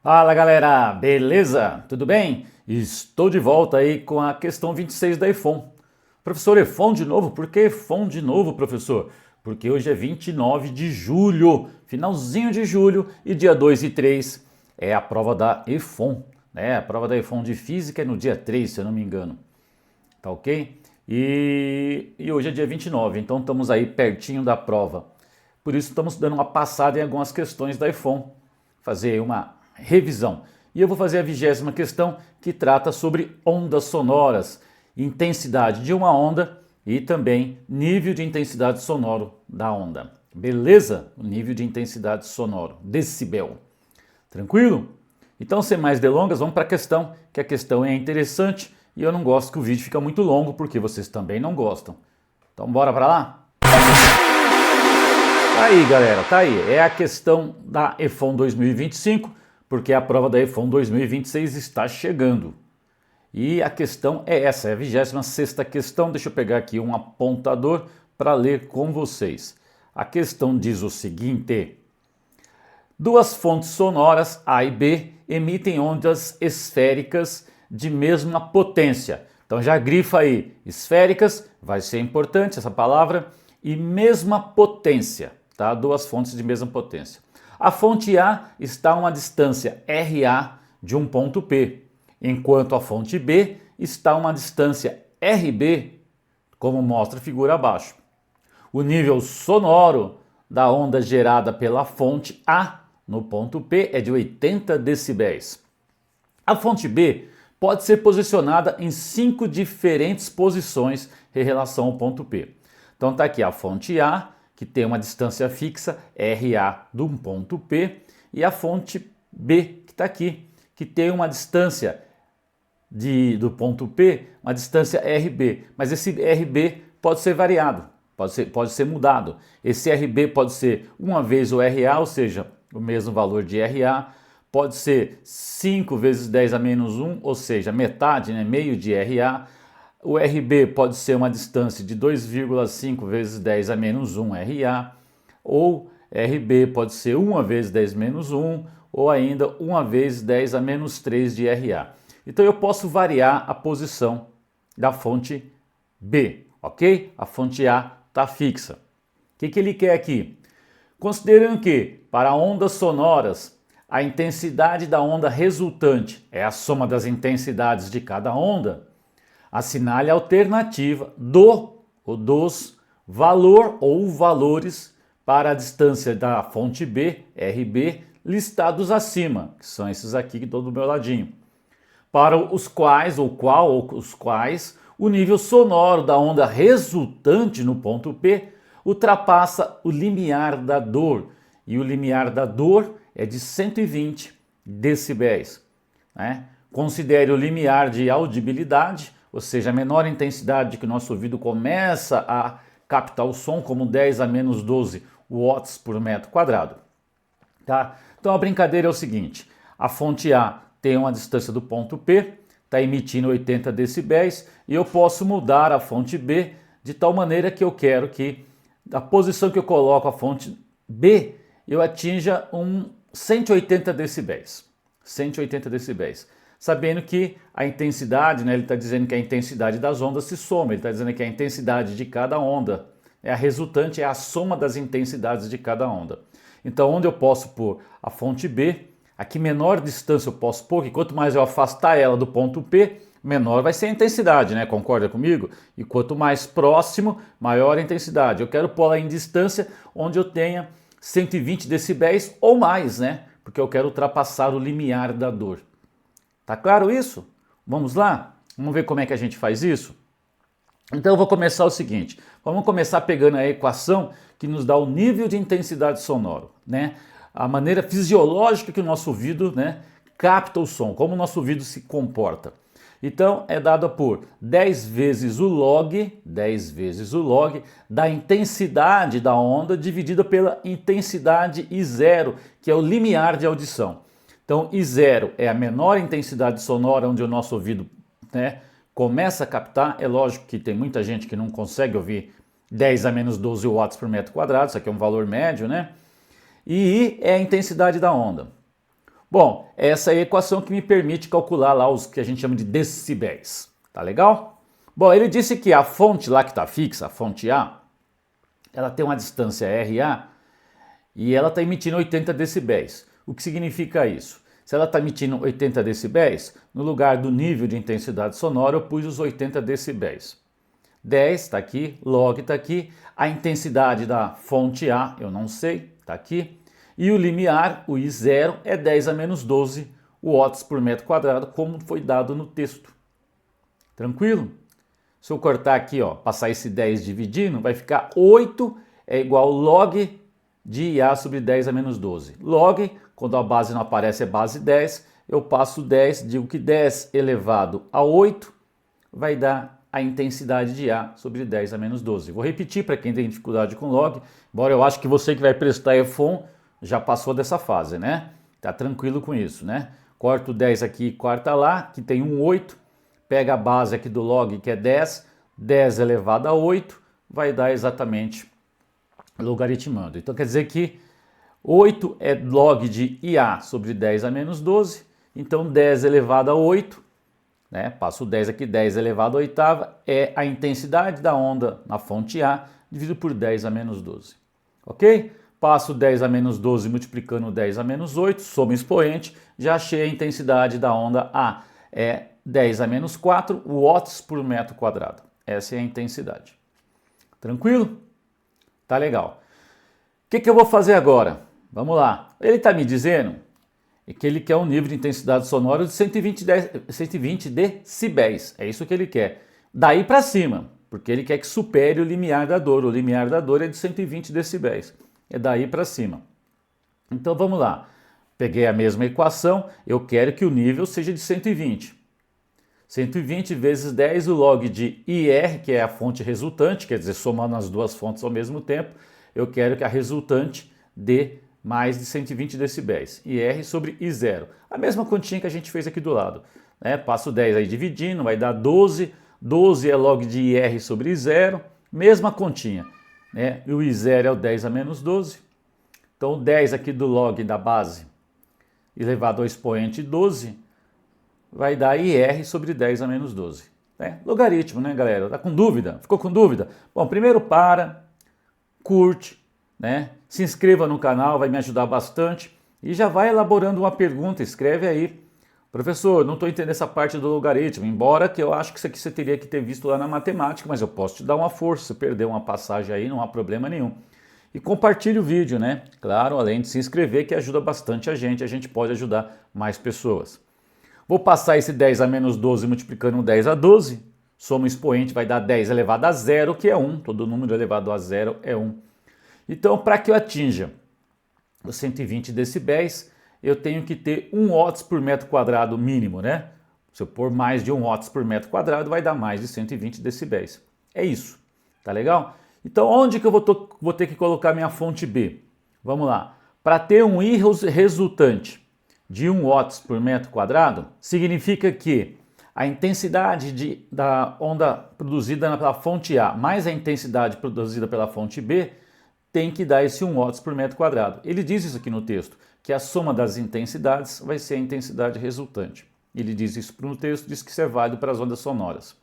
Fala galera, beleza? Tudo bem? Estou de volta aí com a questão 26 da EFON. Professor, EFON de novo? Por que EFON de novo, professor? Porque hoje é 29 de julho, finalzinho de julho, e dia 2 e 3 é a prova da EFON, né? A prova da EFON de Física é no dia 3, se eu não me engano. Tá ok? E hoje é dia 29, então estamos aí pertinho da prova. Por isso estamos dando uma passada em algumas questões da EFON, fazer uma revisão. E eu vou fazer a 20ª questão, que trata sobre ondas sonoras, intensidade de uma onda e também nível de intensidade sonoro da onda. Beleza? O nível de intensidade sonoro, decibel. Tranquilo? Então, sem mais delongas, vamos para a questão, que a questão é interessante e eu não gosto que o vídeo fica muito longo, porque vocês também não gostam. Então, bora para lá? Tá aí, galera, tá aí. É a questão da EFON 2025, porque a prova da EFON 2026 está chegando. E a questão é essa, é a 26ª questão. Deixa eu pegar aqui um apontador para ler com vocês. A questão diz o seguinte: duas fontes sonoras, A e B, emitem ondas esféricas de mesma potência. Então já grifa aí, esféricas, vai ser importante essa palavra, e mesma potência, tá? Duas fontes de mesma potência. A fonte A está a uma distância RA de um ponto P, enquanto a fonte B está a uma distância RB, como mostra a figura abaixo. O nível sonoro da onda gerada pela fonte A no ponto P é de 80 decibéis. A fonte B pode ser posicionada em 5 diferentes posições em relação ao ponto P. Então está aqui a fonte A, que tem uma distância fixa, RA, de um ponto P, e a fonte B, que está aqui, que tem uma distância do ponto P, uma distância RB. Mas esse RB pode ser variado, pode ser mudado. Esse RB pode ser uma vez o RA, ou seja, o mesmo valor de RA, pode ser 5 vezes 10 a menos 1, ou seja, metade, né, meio de RA. O RB pode ser uma distância de 2,5 vezes 10 a menos 1 RA, ou RB pode ser 1 vezes 10 menos 1, ou ainda 1 vezes 10 a menos 3 de RA. Então eu posso variar a posição da fonte B, ok? A fonte A está fixa. O que ele quer aqui? Considerando que, para ondas sonoras, a intensidade da onda resultante é a soma das intensidades de cada onda, assinale a alternativa do ou dos valor ou valores para a distância da fonte B, RB, listados acima, que são esses aqui que estão do meu ladinho, para os quais o nível sonoro da onda resultante no ponto P ultrapassa o limiar da dor, e o limiar da dor é de 120 decibéis. Né? Considere o limiar de audibilidade, ou seja, a menor intensidade que o nosso ouvido começa a captar o som, como 10 a menos 12 watts por metro quadrado. Tá? Então a brincadeira é o seguinte: a fonte A tem uma distância do ponto P, está emitindo 80 decibéis, e eu posso mudar a fonte B de tal maneira que eu quero que, da posição que eu coloco a fonte B, eu atinja 180 decibéis. 180 decibéis. Sabendo que a intensidade, né, ele está dizendo que a intensidade das ondas se soma, ele está dizendo que a intensidade de cada onda, a resultante é a soma das intensidades de cada onda. Então, onde eu posso pôr a fonte B, a que menor distância eu posso pôr, que quanto mais eu afastar ela do ponto P, menor vai ser a intensidade, né? Concorda comigo? E quanto mais próximo, maior a intensidade. Eu quero pôr ela em distância onde eu tenha 120 decibéis ou mais, né? Porque eu quero ultrapassar o limiar da dor. Tá claro isso? Vamos lá? Vamos ver como é que a gente faz isso? Então eu vou começar o seguinte, vamos começar pegando a equação que nos dá o nível de intensidade sonoro, né? A maneira fisiológica que o nosso ouvido, né, capta o som, como o nosso ouvido se comporta. Então é dada por 10 vezes o log da intensidade da onda dividida pela intensidade I0, que é o limiar de audição. Então I0 é a menor intensidade sonora onde o nosso ouvido, né, começa a captar. É lógico que tem muita gente que não consegue ouvir 10 a menos 12 watts por metro quadrado, isso aqui é um valor médio, né? E I é a intensidade da onda. Bom, essa é a equação que me permite calcular lá os que a gente chama de decibéis. Tá legal? Bom, ele disse que a fonte lá que está fixa, a fonte A, ela tem uma distância RA e ela está emitindo 80 decibéis. O que significa isso? Se ela está emitindo 80 decibéis, no lugar do nível de intensidade sonora eu pus os 80 decibéis. 10 está aqui, log está aqui, a intensidade da fonte A eu não sei, está aqui. E o limiar, o I0, é 10 a menos 12 watts por metro quadrado, como foi dado no texto. Tranquilo? Se eu cortar aqui, ó, passar esse 10 dividindo, vai ficar 8 é igual log de IA sobre 10 a menos 12. Log, quando a base não aparece, é base 10, eu passo 10, digo que 10 elevado a 8 vai dar a intensidade de A sobre 10 a menos 12. Vou repetir para quem tem dificuldade com log, embora eu acho que você que vai prestar EFON já passou dessa fase, né? Tá tranquilo com isso, né? Corta o 10 aqui e corta lá, que tem um 8, pega a base aqui do log, que é 10, 10 elevado a 8, vai dar exatamente logaritmando. Então quer dizer que 8 é log de IA sobre 10 a menos 12, então 10 elevado a 8, né? Passo o 10 aqui, 10 elevado a oitava, é a intensidade da onda na fonte A, dividido por 10 a menos 12. Ok? Passo 10 a menos 12 multiplicando 10 a menos 8, soma expoente, já achei a intensidade da onda A. É 10 a menos 4 watts por metro quadrado. Essa é a intensidade. Tranquilo? Tá legal. O que eu vou fazer agora? Vamos lá. Ele está me dizendo que ele quer um nível de intensidade sonora de 120 decibéis. É isso que ele quer. Daí para cima, porque ele quer que supere o limiar da dor. O limiar da dor é de 120 decibéis. É daí para cima. Então vamos lá. Peguei a mesma equação, eu quero que o nível seja de 120. 120 vezes 10, o log de IR, que é a fonte resultante, quer dizer, somando as duas fontes ao mesmo tempo, eu quero que a resultante dê mais de 120 decibéis. IR sobre I0. A mesma continha que a gente fez aqui do lado. Né? Passo 10 aí dividindo, vai dar 12. 12 é log de IR sobre I0. Mesma continha. Né? E o I0 é o 10 a menos 12. Então, o 10 aqui do log da base elevado ao expoente 12 vai dar IR sobre 10 a menos 12. Né? Logaritmo, né, galera? Tá com dúvida? Ficou com dúvida? Bom, primeiro curte, né? Se inscreva no canal, vai me ajudar bastante. E já vai elaborando uma pergunta, escreve aí. Professor, não estou entendendo essa parte do logaritmo, embora que eu acho que isso aqui você teria que ter visto lá na matemática, mas eu posso te dar uma força, se perder uma passagem aí, não há problema nenhum. E compartilhe o vídeo, né? Claro, além de se inscrever, que ajuda bastante a gente pode ajudar mais pessoas. Vou passar esse 10 a menos 12 multiplicando 10 a 12, soma o expoente, vai dar 10 elevado a 0, que é 1, todo número elevado a 0 é 1. Então, para que eu atinja os 120 decibéis, eu tenho que ter 1 watts por metro quadrado mínimo, né? Se eu pôr mais de 1 watts por metro quadrado, vai dar mais de 120 decibéis. É isso, tá legal? Então, onde que eu vou ter que colocar minha fonte B? Vamos lá. Para ter um I resultante de 1 watts por metro quadrado, significa que a intensidade da onda produzida pela fonte A mais a intensidade produzida pela fonte B tem que dar esse 1 watts por metro quadrado. Ele diz isso aqui no texto, que a soma das intensidades vai ser a intensidade resultante. Ele diz isso no texto, diz que isso é válido para as ondas sonoras.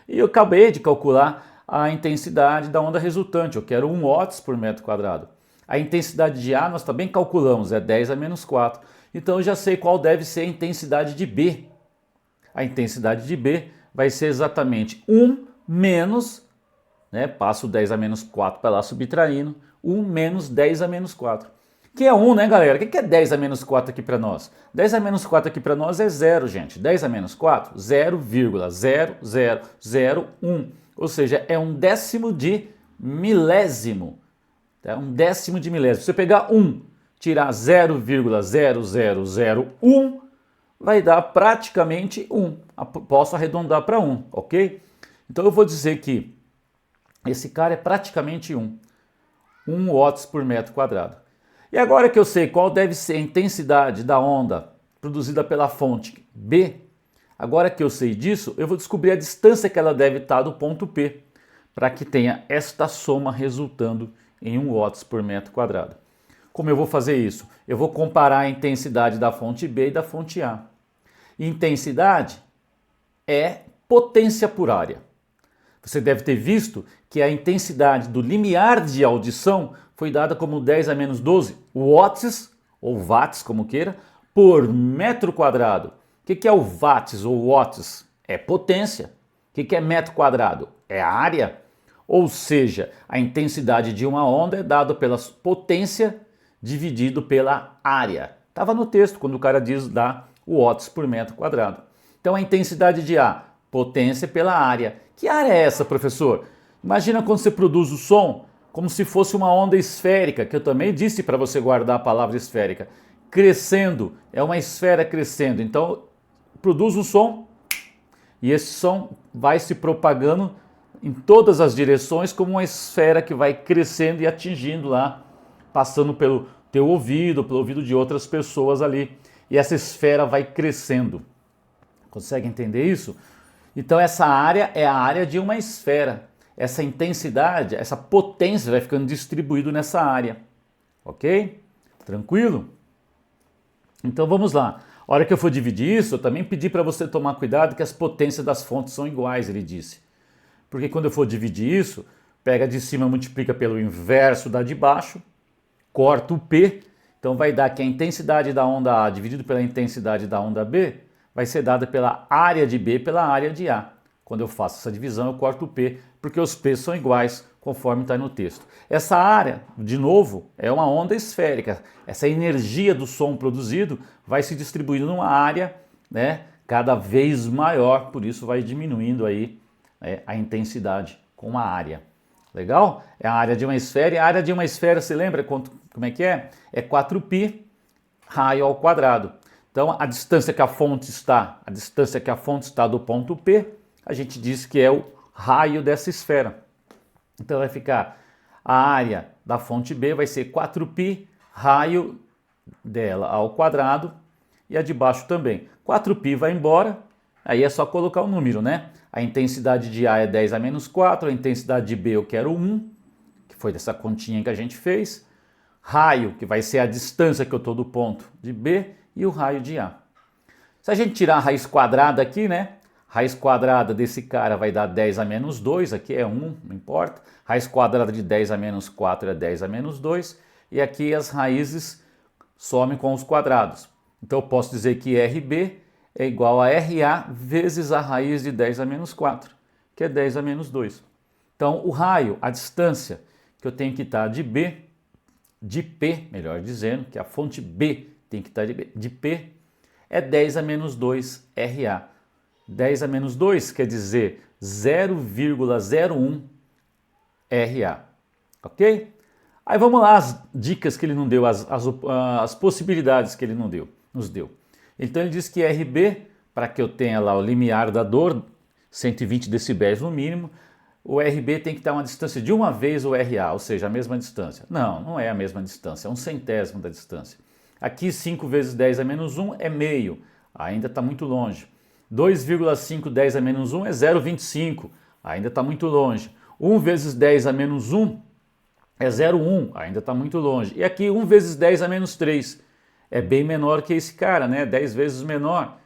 E eu acabei de calcular a intensidade da onda resultante, eu quero 1 watts por metro quadrado. A intensidade de A nós também calculamos, é 10 a menos 4. Então eu já sei qual deve ser a intensidade de B. A intensidade de B vai ser exatamente 1 menos, né, passo 10 a menos 4 para lá subtraindo, 1 menos 10 a menos 4. Que é 1, né, galera? O que é 10 a menos 4 aqui para nós? 10 a menos 4 aqui para nós é 0, gente. 10 a menos 4, 0,0001. Ou seja, é um décimo de milésimo. É um décimo de milésimo. Se você pegar 1, tirar 0,0001, vai dar praticamente 1. Posso arredondar para 1, ok? Então eu vou dizer que esse cara é praticamente 1 watts por metro quadrado. E agora que eu sei qual deve ser a intensidade da onda produzida pela fonte B, agora que eu sei disso, eu vou descobrir a distância que ela deve estar do ponto P, para que tenha esta soma resultando em 1 watts por metro quadrado. Como eu vou fazer isso? Eu vou comparar a intensidade da fonte B e da fonte A. Intensidade é potência por área. Você deve ter visto que a intensidade do limiar de audição foi dada como 10 a menos 12 watts, ou watts, como queira, por metro quadrado. O que é o watts ou watts? É potência. O que é metro quadrado? É área. Ou seja, a intensidade de uma onda é dada pela potência dividido pela área. Estava no texto quando o cara diz dá watts por metro quadrado. Então a intensidade de A, potência pela área. Que área é essa, professor? Imagina quando você produz o som como se fosse uma onda esférica, que eu também disse para você guardar a palavra esférica. Crescendo, é uma esfera crescendo. Então produz o som e esse som vai se propagando em todas as direções como uma esfera que vai crescendo e atingindo lá, passando pelo teu ouvido, pelo ouvido de outras pessoas ali. E essa esfera vai crescendo. Consegue entender isso? Então essa área é a área de uma esfera. Essa intensidade, essa potência vai ficando distribuído nessa área. Ok? Tranquilo? Então vamos lá. A hora que eu for dividir isso, eu também pedi para você tomar cuidado que as potências das fontes são iguais, ele disse. Porque quando eu for dividir isso, pega de cima, multiplica pelo inverso da de baixo, corta o P, então vai dar que a intensidade da onda A dividido pela intensidade da onda B vai ser dada pela área de B pela área de A. Quando eu faço essa divisão, eu corto o P, porque os P são iguais, conforme está no texto. Essa área, de novo, é uma onda esférica. Essa energia do som produzido vai se distribuindo numa área, né, cada vez maior, por isso vai diminuindo aí a intensidade com a área. Legal? É a área de uma esfera. E a área de uma esfera, se lembra como é que é? É 4π raio ao quadrado. Então, a distância que a fonte está do ponto P, a gente diz que é o raio dessa esfera. Então, vai ficar a área da fonte B vai ser 4π raio dela ao quadrado e a de baixo também. 4π vai embora, aí é só colocar o número, né? A intensidade de A é 10 a menos 4, a intensidade de B eu quero 1, que foi dessa continha que a gente fez. Raio, que vai ser a distância que eu estou do ponto de B, e o raio de A. Se a gente tirar a raiz quadrada aqui, né? Raiz quadrada desse cara vai dar 10 a menos 2, aqui é 1, não importa. Raiz quadrada de 10 a menos 4 é 10 a menos 2, e aqui as raízes somem com os quadrados. Então eu posso dizer que RB é igual a RA vezes a raiz de 10 a menos 4, que é 10 a menos 2. Então o raio, a distância que eu tenho que estar de B, de P, melhor dizendo, que a fonte B tem que estar de P, é 10 a menos 2 RA. 10 a menos 2 quer dizer 0,01 RA. Ok? Aí vamos lá as dicas que ele não deu, as possibilidades que ele não deu, nos deu. Então ele diz que RB, para que eu tenha lá o limiar da dor, 120 decibéis no mínimo, o RB tem que estar uma distância de uma vez o RA, ou seja, a mesma distância. Não, não é a mesma distância, é um centésimo da distância. Aqui 5 vezes 10 a menos 1 é meio, ainda está muito longe. 2,5 10 a menos 1 é 0,25, ainda está muito longe. 1 vezes 10 a menos 1 é 0,1, ainda está muito longe. E aqui 1 vezes 10 a menos 3 é bem menor que esse cara, né? 10 vezes menor.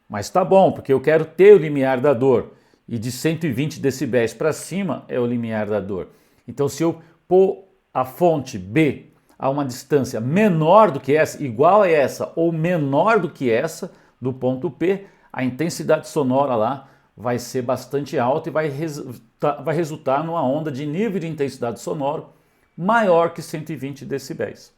Mas tá bom, porque eu quero ter o limiar da dor. E de 120 decibéis para cima é o limiar da dor. Então se eu pôr a fonte B a uma distância menor do que essa, igual a essa ou menor do que essa, do ponto P, a intensidade sonora lá vai ser bastante alta e vai resultar numa onda de nível de intensidade sonoro maior que 120 decibéis,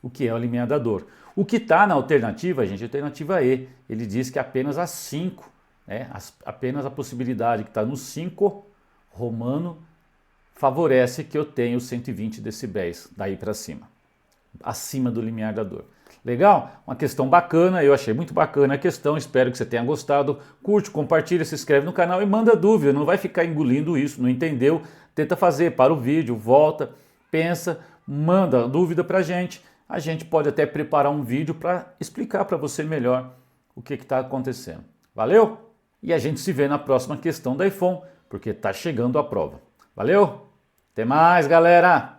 o que é o limiar da dor. O que está na alternativa, gente, alternativa E, ele diz que apenas a 5, né, apenas a possibilidade que está no 5 romano favorece que eu tenha os 120 decibéis daí para cima, acima do limiar da dor. Legal? Uma questão bacana, eu achei muito bacana a questão, espero que você tenha gostado. Curte, compartilha, se inscreve no canal e manda dúvida, não vai ficar engolindo isso, não entendeu? Tenta fazer, para o vídeo, volta, pensa, manda dúvida pra gente. A gente pode até preparar um vídeo para explicar para você melhor o que está acontecendo. Valeu? E a gente se vê na próxima questão da iPhone, porque está chegando a prova. Valeu? Até mais, galera!